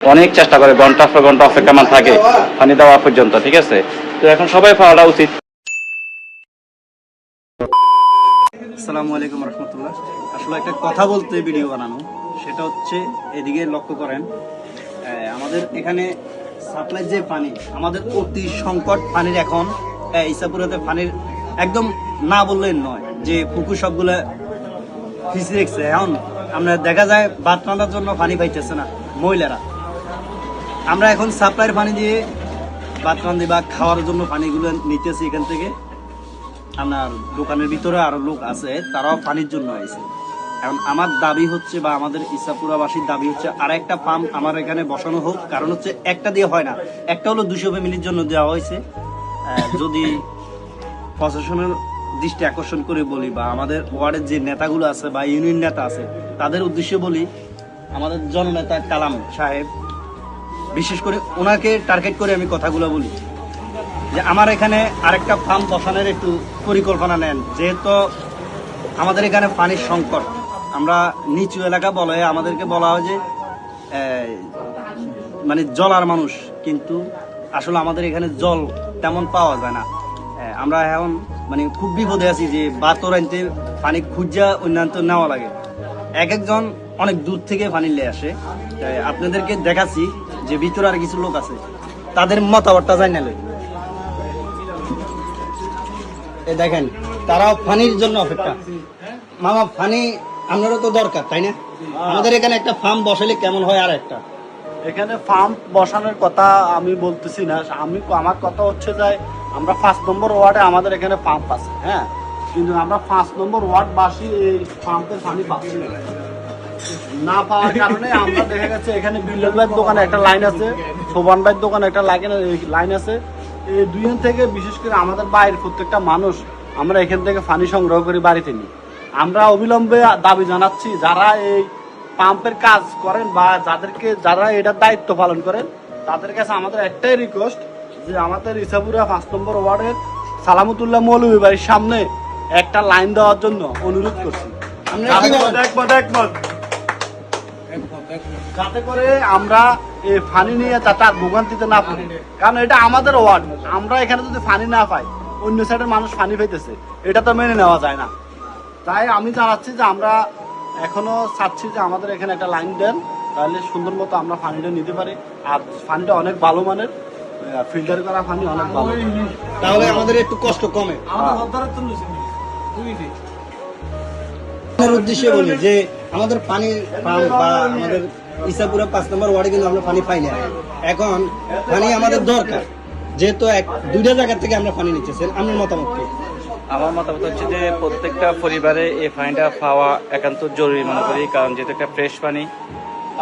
অনেক চেষ্টা করে ঘন্টার পর ঘন্টা অপেক্ষমান থাকে পানি দেওয়া পর্যন্ত, ঠিক আছে। তো এখন সবাই পাওয়াটা উচিত। আসসালামু আলাইকুম রহমতুল্লাহ। আসলে একটা কথা বলতে ভিডিও বানানো, সেটা হচ্ছে এদিকে লক্ষ্য করেন, আমাদের এখানে সাপ্লাই যে পানি, আমাদের অতি সংকট পানির এখন। ইসাপুরাতে পানির একদম না বললেন নয়, যে পুকুর সবগুলো ফিসে রেখেছে। এখন আমরা দেখা যায় ভাত রান্নার জন্য পানি পাইতেছে না মহিলারা। আমরা এখন সাপ্লাইয়ের পানি দিয়ে ভাত রান্ধি বা খাওয়ার জন্য পানিগুলো নিতেছি এখান থেকে। আপনার দোকানের ভিতরে আরো লোক আছে, তারাও পানির জন্য আইছে। এখন আমার দাবি হচ্ছে, বা আমাদের ইসাপুরাবাসীর দাবি হচ্ছে, আর একটা পাম্প আমার এখানে বসানো হোক। কারণ হচ্ছে একটা দিয়ে হয় না, একটা হলো 200 ফ্যামিলির জন্য দেওয়া হয়েছে। যদি প্রশাসনের দৃষ্টি আকর্ষণ করে বলি, বা আমাদের ওয়ার্ডের যে নেতাগুলো আছে বা ইউনিয়ন নেতা আছে তাদের উদ্দেশ্যে বলি, আমাদের জননেতা কালাম সাহেব, বিশেষ করে ওনাকে টার্গেট করে আমি কথাগুলো বলি যে আমার এখানে আরেকটা ফার্ম বসানোর একটু পরিকল্পনা নেন। যেহেতু আমাদের এখানে পানির সংকট, আমরা নিচু এলাকা বলে আমাদেরকে বলা হয় যে মানে জলার মানুষ, কিন্তু আসলে আমাদের এখানে জল তেমন পাওয়া যায় না। আমরা এখন মানে খুব বিপদে আছি যে বাতর আনতে পানি খুঁজা অন্যান্য নেওয়া লাগে। এক একজন অনেক দূর থেকে পানি নিয়ে আসে। আপনাদেরকে দেখাচ্ছি যে ভিতরে আর কিছু লোক আছে, তাদের মতামতটা জানিয়ে নেই। দেখেন, তারাও পানির জন্য অপেক্ষা। মামা, পানি আপনারও তো দরকার, তাই না? আমাদের এখানে একটা ফার্ম বসালে কেমন হয়? আর একটা এখানে ফার্ম বসানোর কথা আমি বলতেছি না, আমার কথা হচ্ছে যে আমরা 5 নম্বর ওয়ার্ডে আমাদের এখানে পাম্প আছে, হ্যাঁ, কিন্তু আমরা 5 নম্বর ওয়ার্ডবাসী এই পাম্পের পানি পাচ্ছি না পাওয়ার কারণে আমরা দেখা গেছে এখানে বিল্লাল ভাইয়ের দোকানে একটা লাইন আছে, শোভান ভাইয়ের দোকানে একটা লাইন আছে। এই দুইজন থেকে বিশেষ করে আমাদের বাইরের প্রত্যেকটা মানুষ আমরা এখান থেকে পানি সংগ্রহ করি বাড়িতে নিই। আমরা অবিলম্বে দাবি জানাচ্ছি, যারা এই পাম্পের কাজ করেন বা যারা এটার দায়িত্ব পালন করেন, তাদের কাছে আমাদের একটাই রিকোয়েস্ট যে আমাদের ইসাপুরা 5 নম্বর ওয়ার্ডের সালামতুল্লাহ মৌলভী বাড়ির সামনে একটা লাইন দেওয়ার জন্য অনুরোধ করছি, যাতে করে আমরা এই পানি নিয়ে যাতে আর ভোগান্তিতে না পড়ি। কারণ এটা আমাদের ওয়ার্ড, আমরা এখানে যদি পানি না পাই, অন্য সাইডের মানুষ পানি পাইতেছে, এটা তো মেনে নেওয়া যায় না। তাই আমি জানাচ্ছি যে আমরা এখনো চাচ্ছি যে আমাদের এখানে একটা লাইন দেন, তাহলে সুন্দর মতো আমরা পানিটা নিতে পারি। আর পানিটা অনেক ভালো মানের, ফিল্টার করা পানি অনেক ভালো, তাহলে আমাদের একটু কষ্ট কমে। উদ্দেশ্যে বলি যে আমাদের পানি পাম্প বা আমাদের ইসাপুরা 5 নম্বর ওয়ার্ডে কিন্তু আমরা পানি পাই না। এখন পানি আমাদের দরকার, যেহেতু দুইটা জায়গা থেকে আমরা পানি নিচ্ছেন। আমার মতামত কি? আমার মতামত হচ্ছে যে প্রত্যেকটা পরিবারে এই পানিটা পাওয়া একান্ত জরুরি মনে করি, কারণ যেহেতু একটা ফ্রেশ পানি।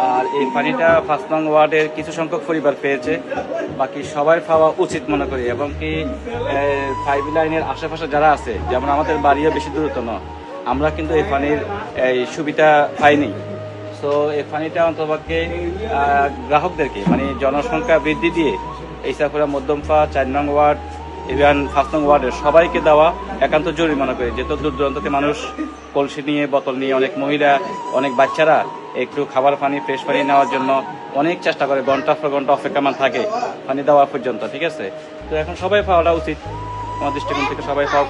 আর এই পানিটা 5 নং ওয়ার্ডের কিছু সংখ্যক পরিবার পেয়েছে, বাকি সবাই পাওয়া উচিত মনে করি। এবং কি 5 লাইনের আশেপাশে যারা আছে, যেমন আমাদের বাড়িও বেশি দূরত্ব নয়, আমরা কিন্তু এই পানির এই সুবিধা পাইনি। সো এই পানিটা অন্ততপক্ষে গ্রাহকদেরকে, মানে জনসংখ্যা বৃদ্ধি দিয়ে ইসাপুরা মধ্যমপা 4 নং ওয়ার্ড, ইভেন 5 নং ওয়ার্ডের সবাইকে দেওয়া একান্ত জরুরি মনে করি। যেহেতু দূর দূরান্ত থেকে মানুষ কলসি নিয়ে, বোতল নিয়ে, অনেক মহিলা, অনেক বাচ্চারা একটু খাবার পানি, ফ্রেশ পানি নেওয়ার জন্য অনেক চেষ্টা করে, ঘন্টার পর ঘন্টা অপেক্ষমান থাকে পানি দেওয়া পর্যন্ত, ঠিক আছে। তো এখন সবাই পাওয়াটা উচিত, আমার দৃষ্টিকোণ থেকে সবাই পাও।